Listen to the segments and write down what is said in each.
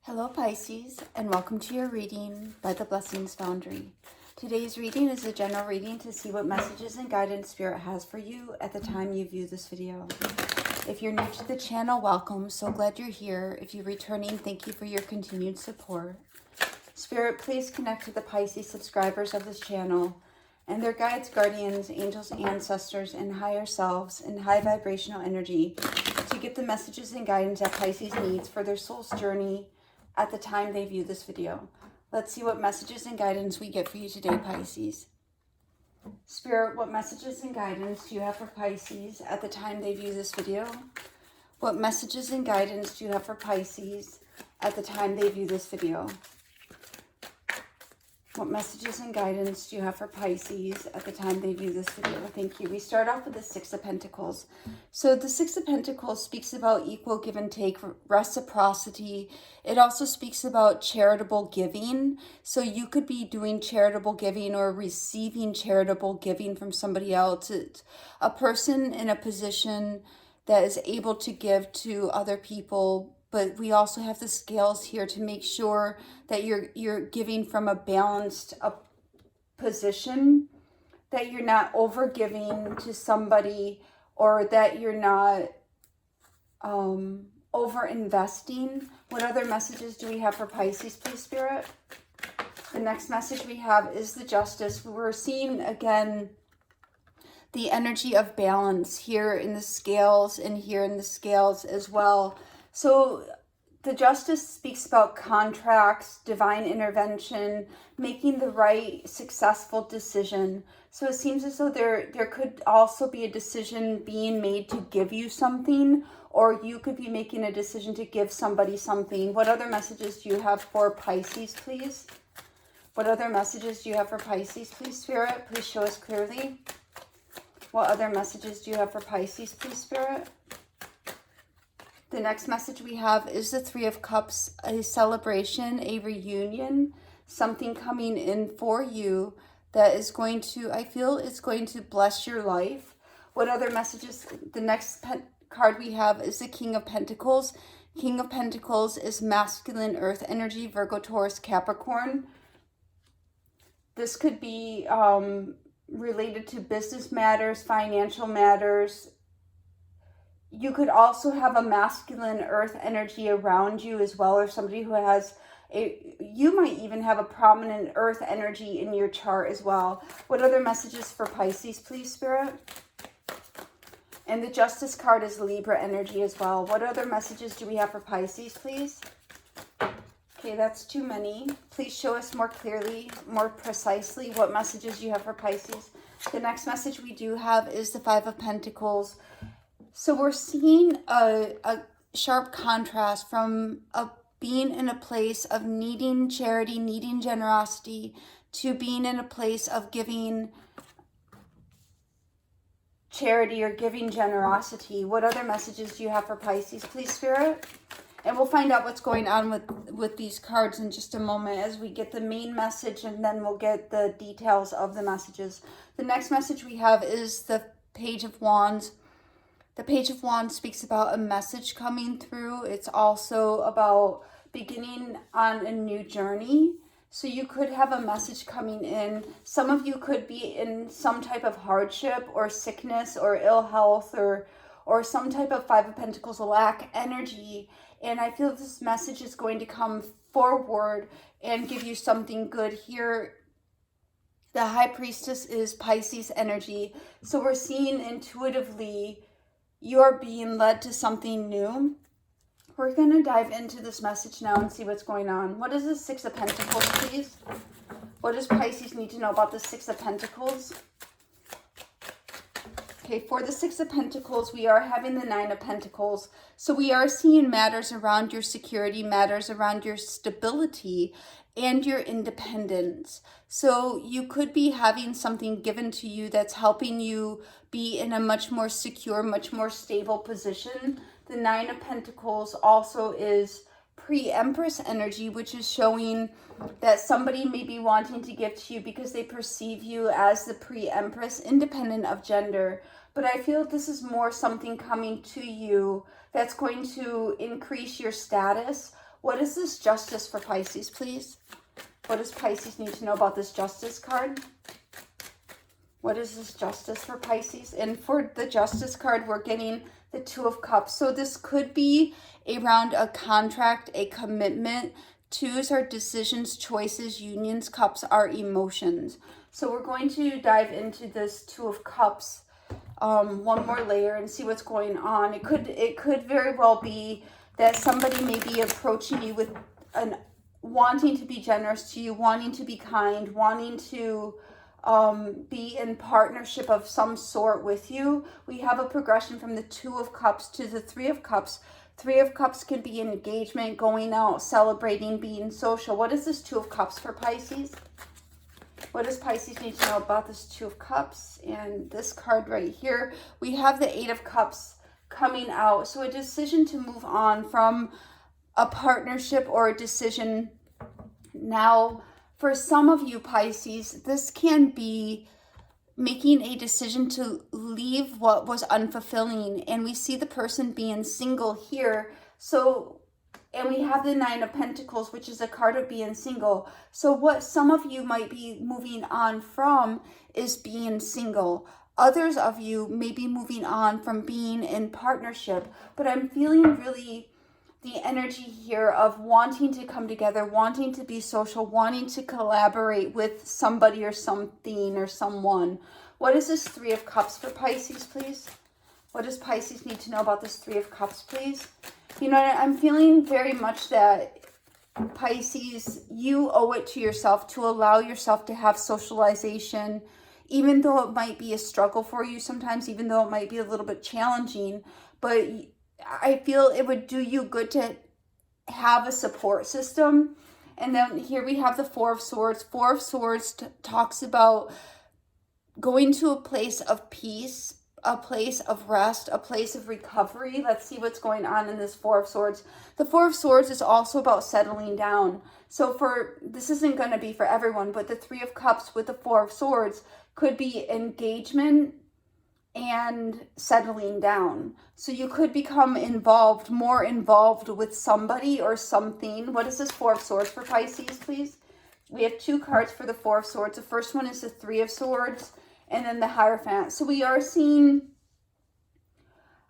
Hello Pisces, and welcome to your reading by the Blessings Foundry. Today's reading is a general reading to see what messages and guidance Spirit has for you at the time you view this video. If you're new to the channel, welcome. So glad you're here. If you're returning, thank you for your continued support. Spirit, please connect to the Pisces subscribers of this channel and their guides, guardians, angels, ancestors, and higher selves in high vibrational energy to get the messages and guidance that Pisces needs for their soul's journey at the time they view this video. Let's see what messages and guidance we get for you today, Pisces. Spirit, what messages and guidance do you have for Pisces at the time they view this video? What messages and guidance do you have for Pisces at the time they view this video? What messages and guidance do you have for Pisces at the time they view this video? Thank you. We start off with the Six of Pentacles. So the Six of Pentacles speaks about equal give and take, reciprocity. It also speaks about charitable giving. So you could be doing charitable giving or receiving charitable giving from somebody else. It's a person in a position that is able to give to other people. But we also have the scales here to make sure that you're giving from a balanced position, that you're not over giving to somebody, or that you're not over investing. What other messages do we have for Pisces, please, Spirit? The next message we have is the Justice. We're seeing again the energy of balance here in the scales and here in the scales as well. So the Justice speaks about contracts, divine intervention, making the right, successful decision. So it seems as though there could also be a decision being made to give you something, or you could be making a decision to give somebody something. What other messages do you have for Pisces, please? What other messages do you have for Pisces, please, Spirit? Please show us clearly. What other messages do you have for Pisces, please, Spirit? The next message we have is the Three of Cups, a celebration, a reunion, something coming in for you that is going to, I feel it's going to bless your life. What other messages? The next card we have is the King of Pentacles. King of Pentacles is masculine earth energy, Virgo, Taurus, Capricorn. This could be related to business matters, financial matters. You could also have a masculine earth energy around you as well, or somebody who has you might even have a prominent earth energy in your chart as well. What other messages for Pisces, please, Spirit? And the Justice card is Libra energy as well. What other messages do we have for Pisces, please? Okay, that's too many. Please show us more clearly, more precisely what messages you have for Pisces. The next message we do have is the Five of Pentacles. So we're seeing a sharp contrast from being in a place of needing charity, needing generosity, to being in a place of giving charity or giving generosity. What other messages do you have for Pisces, please, Spirit? And we'll find out what's going on with these cards in just a moment as we get the main message, and then we'll get the details of the messages. The next message we have is the Page of Wands. The Page of Wands speaks about a message coming through. It's also about beginning on a new journey. So you could have a message coming in. Some of you could be in some type of hardship or sickness or ill health or some type of Five of Pentacles lack energy. And I feel this message is going to come forward and give you something good here. The High Priestess is Pisces energy. So we're seeing intuitively you're being led to something new. We're going to dive into this message now and see what's going on. What is the Six of Pentacles, please? What does Pisces need to know about the Six of Pentacles? Okay, for the Six of Pentacles, we are having the Nine of Pentacles. So we are seeing matters around your security, matters around your stability, and your independence. So you could be having something given to you that's helping you be in a much more secure, much more stable position. The Nine of Pentacles also is pre-Empress energy, which is showing that somebody may be wanting to give to you because they perceive you as the pre-Empress, independent of gender. But I feel this is more something coming to you that's going to increase your status. What is this Justice for Pisces, please? What does Pisces need to know about this Justice card? What is this Justice for Pisces? And for the Justice card, we're getting the Two of Cups. So this could be around a contract, a commitment. Twos are decisions, choices. Unions, cups are emotions. So we're going to dive into this Two of Cups one more layer and see what's going on. It could very well be that somebody may be approaching you with wanting to be generous to you, wanting to be kind, wanting to be in partnership of some sort with you. We have a progression from the Two of Cups to the Three of Cups. Three of Cups can be engagement, going out, celebrating, being social. What is this Two of Cups for Pisces? What does Pisces need to know about this Two of Cups? And this card right here, we have the Eight of Cups coming out. So a decision to move on from a partnership or a decision. Now, for some of you Pisces, this can be making a decision to leave what was unfulfilling. And we see the person being single here. So, and we have the Nine of Pentacles, which is a card of being single. So what some of you might be moving on from is being single. Others of you may be moving on from being in partnership. But I'm feeling really the energy here of wanting to come together, wanting to be social, wanting to collaborate with somebody or something or someone. What is this Three of Cups for Pisces, please? What does Pisces need to know about this Three of Cups, please? You know, I'm feeling very much that Pisces, you owe it to yourself to allow yourself to have socialization, even though it might be a struggle for you sometimes, even though it might be a little bit challenging, but I feel it would do you good to have a support system. And then here we have the Four of Swords. Four of Swords talks about going to a place of peace, a place of rest, a place of recovery. Let's see what's going on in this Four of Swords. The Four of Swords is also about settling down. So this isn't going to be for everyone, but the Three of Cups with the Four of Swords could be engagement and settling down. So you could become involved, more involved with somebody or something. What is this Four of Swords for Pisces, please? We have two cards for the Four of Swords. The first one is the Three of Swords and then the Hierophant. So we are seeing,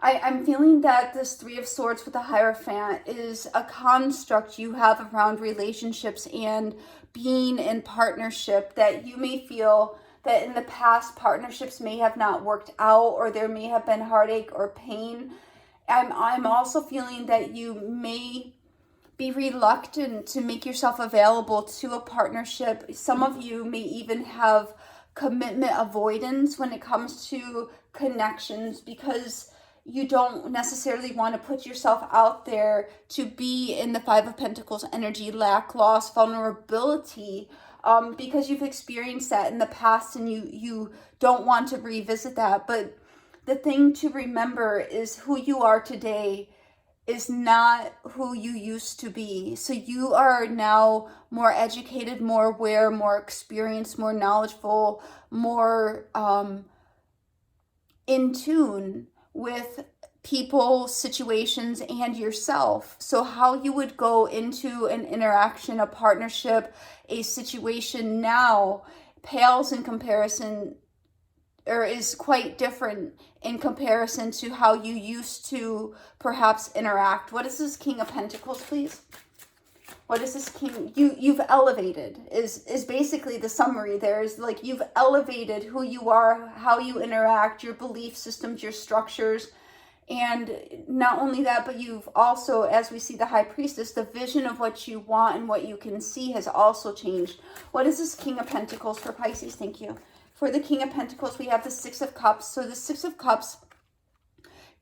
I'm feeling that this Three of Swords with the Hierophant is a construct you have around relationships and being in partnership, that you may feel that in the past partnerships may have not worked out, or there may have been heartache or pain. I'm also feeling that you may be reluctant to make yourself available to a partnership. Some of you may even have commitment avoidance when it comes to connections, because you don't necessarily want to put yourself out there to be in the Five of Pentacles energy, lack, loss, vulnerability, because you've experienced that in the past and you don't want to revisit that. But the thing to remember is who you are today is not who you used to be. So you are now more educated, more aware, more experienced, more knowledgeable, more in tune with people, situations, and yourself. So how you would go into an interaction, a partnership, a situation now pales in comparison, or is quite different in comparison to how you used to perhaps interact. What is this King of Pentacles, please? What is this King? You've elevated is basically the summary. There's like, you've elevated who you are, how you interact, your belief systems, your structures. And not only that, but you've also, as we see the High Priestess, the vision of what you want and what you can see has also changed. What is this King of Pentacles for Pisces? Thank you. For the King of Pentacles, we have the Six of Cups. So the Six of Cups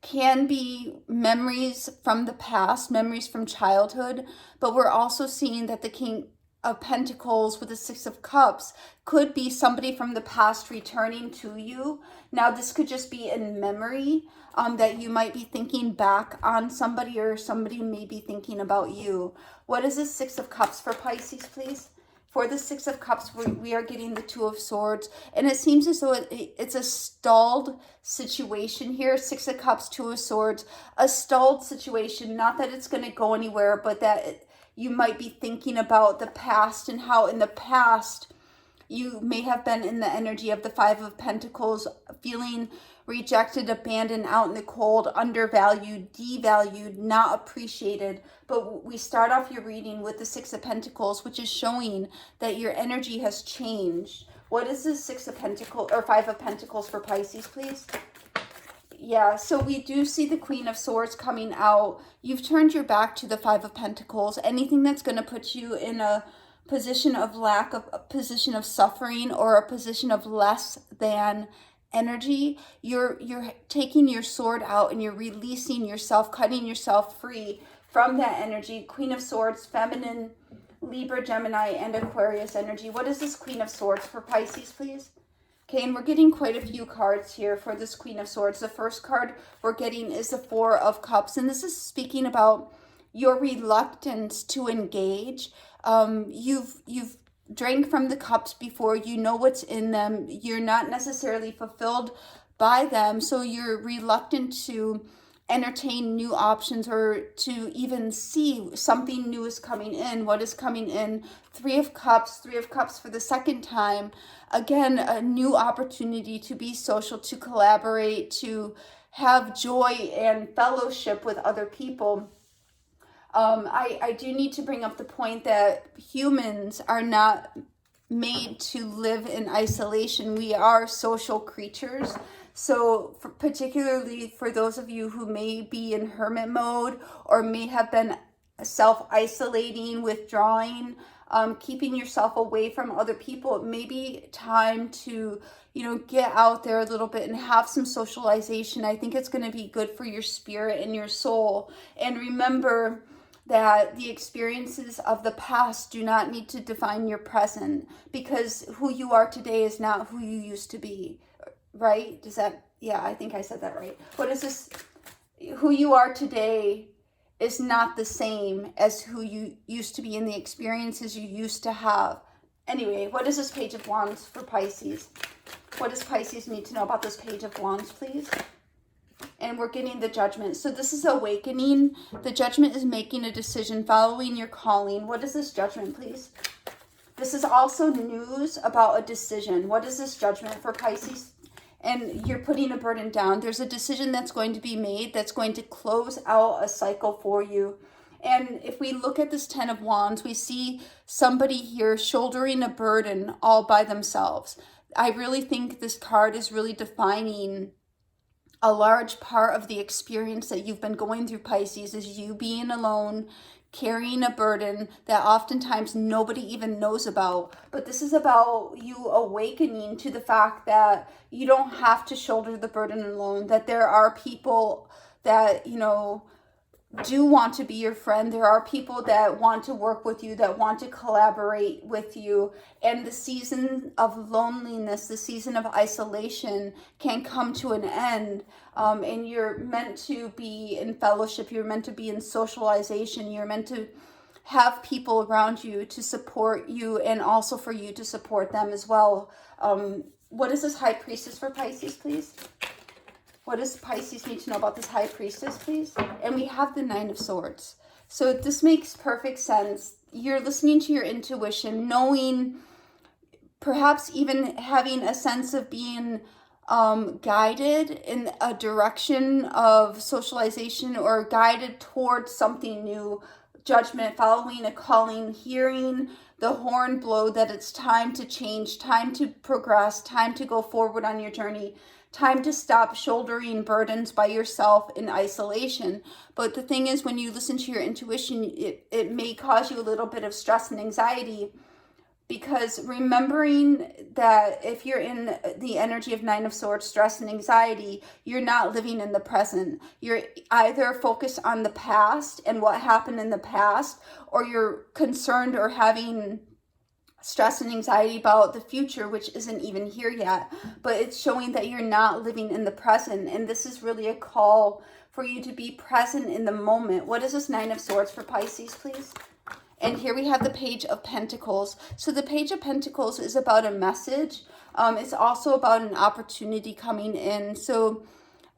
can be memories from the past, memories from childhood, but we're also seeing that the King of Pentacles with the Six of Cups could be somebody from the past returning to you. Now, this could just be in memory, that you might be thinking back on somebody, or somebody may be thinking about you. What is this Six of Cups for Pisces, please? For the Six of Cups, we are getting the Two of Swords. And it seems as though it's a stalled situation here. Six of Cups, Two of Swords. A stalled situation. Not that it's going to go anywhere, but that you might be thinking about the past and how in the past you may have been in the energy of the Five of Pentacles, feeling rejected, abandoned, out in the cold, undervalued, devalued, not appreciated. But we start off your reading with the Six of Pentacles, which is showing that your energy has changed. What is this Six of Pentacles or Five of Pentacles for Pisces, please? Yeah, so we do see the Queen of Swords coming out. You've turned your back to the Five of Pentacles. Anything that's going to put you in a position of lack, a position of suffering, or a position of less than energy, you're taking your sword out and you're releasing yourself, cutting yourself free from that energy. Queen of Swords, feminine, Libra, Gemini, and Aquarius energy. What is this Queen of Swords for Pisces, please? Okay, and we're getting quite a few cards here for this Queen of Swords. The first card we're getting is the Four of Cups, and this is speaking about your reluctance to engage. You've drank from the cups before. You know what's in them. You're not necessarily fulfilled by them, so you're reluctant to entertain new options or to even see something new is coming in. What is coming in? Three of Cups for the second time. Again, a new opportunity to be social, to collaborate, to have joy and fellowship with other people. I do need to bring up the point that humans are not made to live in isolation. We are social creatures. So particularly for those of you who may be in hermit mode or may have been self-isolating, withdrawing, keeping yourself away from other people, it may be time to, get out there a little bit and have some socialization. I think it's going to be good for your spirit and your soul. And remember that the experiences of the past do not need to define your present, because who you are today is not who you used to be, right? Yeah, I think I said that right. What is this? Who you are today is not the same as who you used to be in the experiences you used to have. Anyway, what is this Page of Wands for Pisces? What does Pisces need to know about this Page of Wands, please? And we're getting the Judgment. So this is awakening. The Judgment is making a decision, following your calling. What is this Judgment, please? This is also news about a decision. What is this Judgment for Pisces? And you're putting a burden down. There's a decision that's going to be made that's going to close out a cycle for you. And if we look at this Ten of Wands, we see somebody here shouldering a burden all by themselves. I really think this card is really defining a large part of the experience that you've been going through, Pisces, is you being alone, carrying a burden that oftentimes nobody even knows about. But this is about you awakening to the fact that you don't have to shoulder the burden alone, that there are people that, do want to be your friend. There are people that want to work with you, that want to collaborate with you. And the season of loneliness, the season of isolation can come to an end. And you're meant to be in fellowship. You're meant to be in socialization. You're meant to have people around you to support you and also for you to support them as well. What is this High Priestess for Pisces, please? What does Pisces need to know about this High Priestess, please? And we have the Nine of Swords. So this makes perfect sense. You're listening to your intuition, knowing, perhaps even having a sense of being guided in a direction of socialization or guided towards something new. Judgment, following a calling, hearing the horn blow that it's time to change, time to progress, time to go forward on your journey. Time to stop shouldering burdens by yourself in isolation. But the thing is, when you listen to your intuition, it may cause you a little bit of stress and anxiety, because remembering that if you're in the energy of Nine of Swords, stress and anxiety, you're not living in the present. You're either focused on the past and what happened in the past, or you're concerned or having stress and anxiety about the future, which isn't even here yet. But it's showing that you're not living in the present. And this is really a call for you to be present in the moment. What is this Nine of Swords for Pisces, please? And here we have the Page of Pentacles. So the Page of Pentacles is about a message. It's also about an opportunity coming in. So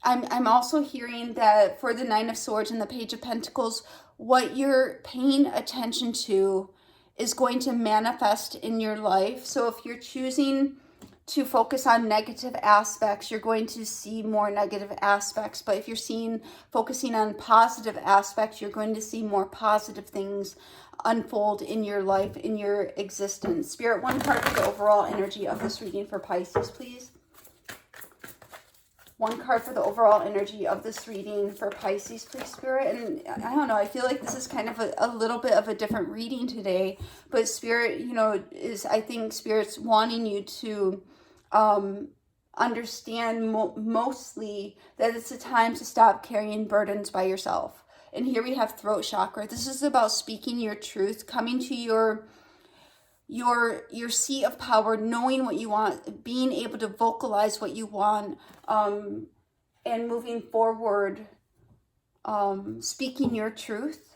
I'm also hearing that for the Nine of Swords and the Page of Pentacles, what you're paying attention to is going to manifest in your life. So if you're choosing to focus on negative aspects, you're going to see more negative aspects. But if you're focusing on positive aspects, you're going to see more positive things unfold in your life, in your existence. Spirit, one card for the overall energy of this reading for Pisces, please. One card for the overall energy of this reading for Pisces, please, Spirit. And I don't know, I feel like this is kind of a little bit of a different reading today. But Spirit, you know, I think Spirit's wanting you to understand mostly that it's a time to stop carrying burdens by yourself. And here we have throat chakra. This is about speaking your truth, coming to your seat of power, knowing what you want, being able to vocalize what you want, and moving forward, speaking your truth.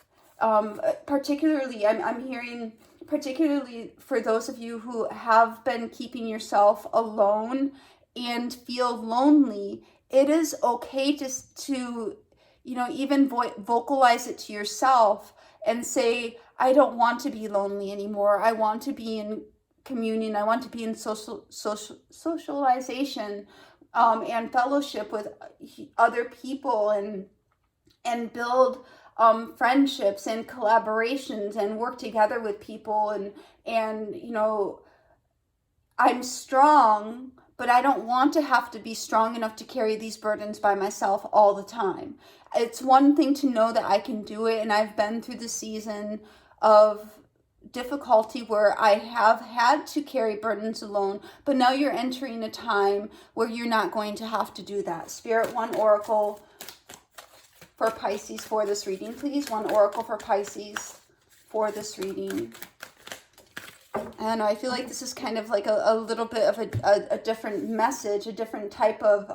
Particularly, I'm hearing, particularly for those of you who have been keeping yourself alone and feel lonely, it is okay to you know, even vocalize it to yourself and say, I don't want to be lonely anymore. I want to be in communion. I want to be in socialization and fellowship with other people and build friendships and collaborations and work together with people. And you know, I'm strong, but I don't want to have to be strong enough to carry these burdens by myself all the time. It's one thing to know that I can do it, and I've been through the season of difficulty where I have had to carry burdens alone, but now you're entering a time where you're not going to have to do that. Spirit, one oracle for Pisces for this reading, please. One oracle for Pisces for this reading. I don't know, I feel like this is kind of like a little bit of a different message, a different type of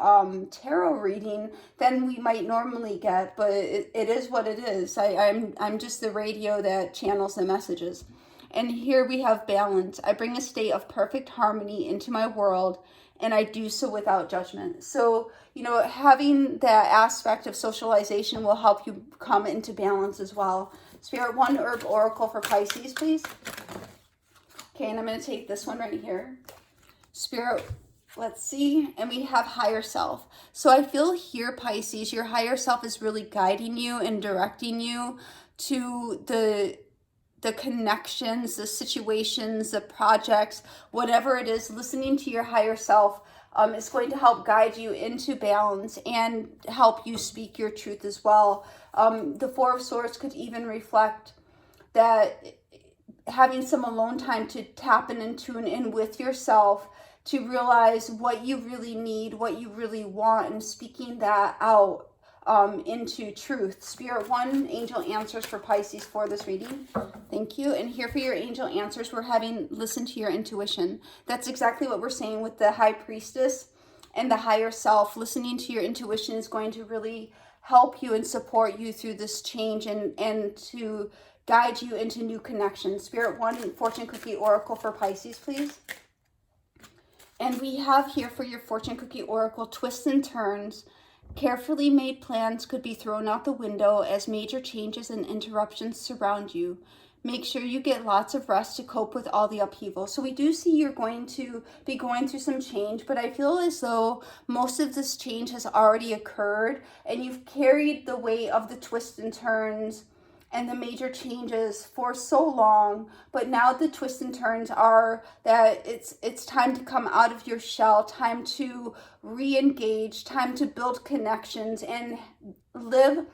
tarot reading than we might normally get, but it is what it is. I'm just the radio that channels the messages. And here we have balance. I bring a state of perfect harmony into my world, and I do so without judgment. So, you know, having that aspect of socialization will help you come into balance as well. Spirit, one herb oracle for Pisces, please. Okay, and I'm going to take this one right here. Spirit, let's see. And we have higher self. So I feel here, Pisces, your higher self is really guiding you and directing you to the connections, the situations, the projects, whatever it is. Listening to your higher self is going to help guide you into balance and help you speak your truth as well. The Four of Swords could even reflect that having some alone time to tap in and tune in with yourself to realize what you really need, what you really want, and speaking that out into truth. Spirit, one angel answers for Pisces for this reading. Thank you. And here for your angel answers, we're having listen to your intuition. That's exactly what we're saying with the High Priestess and the higher self. Listening to your intuition is going to really help you and support you through this change and to guide you into new connections. Spirit, one fortune cookie oracle for Pisces, please. And we have here for your fortune cookie oracle, twists and turns. Carefully made plans could be thrown out the window as major changes and interruptions surround you. Make sure you get lots of rest to cope with all the upheaval. So we do see you're going to be going through some change, but I feel as though most of this change has already occurred and you've carried the weight of the twists and turns and the major changes for so long, but now the twists and turns are that it's time to come out of your shell, time to re-engage, time to build connections and live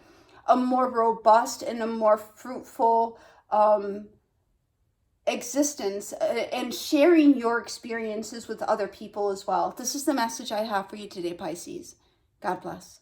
a more robust and a more fruitful existence, and sharing your experiences with other people as well. This is the message I have for you today, Pisces. God bless.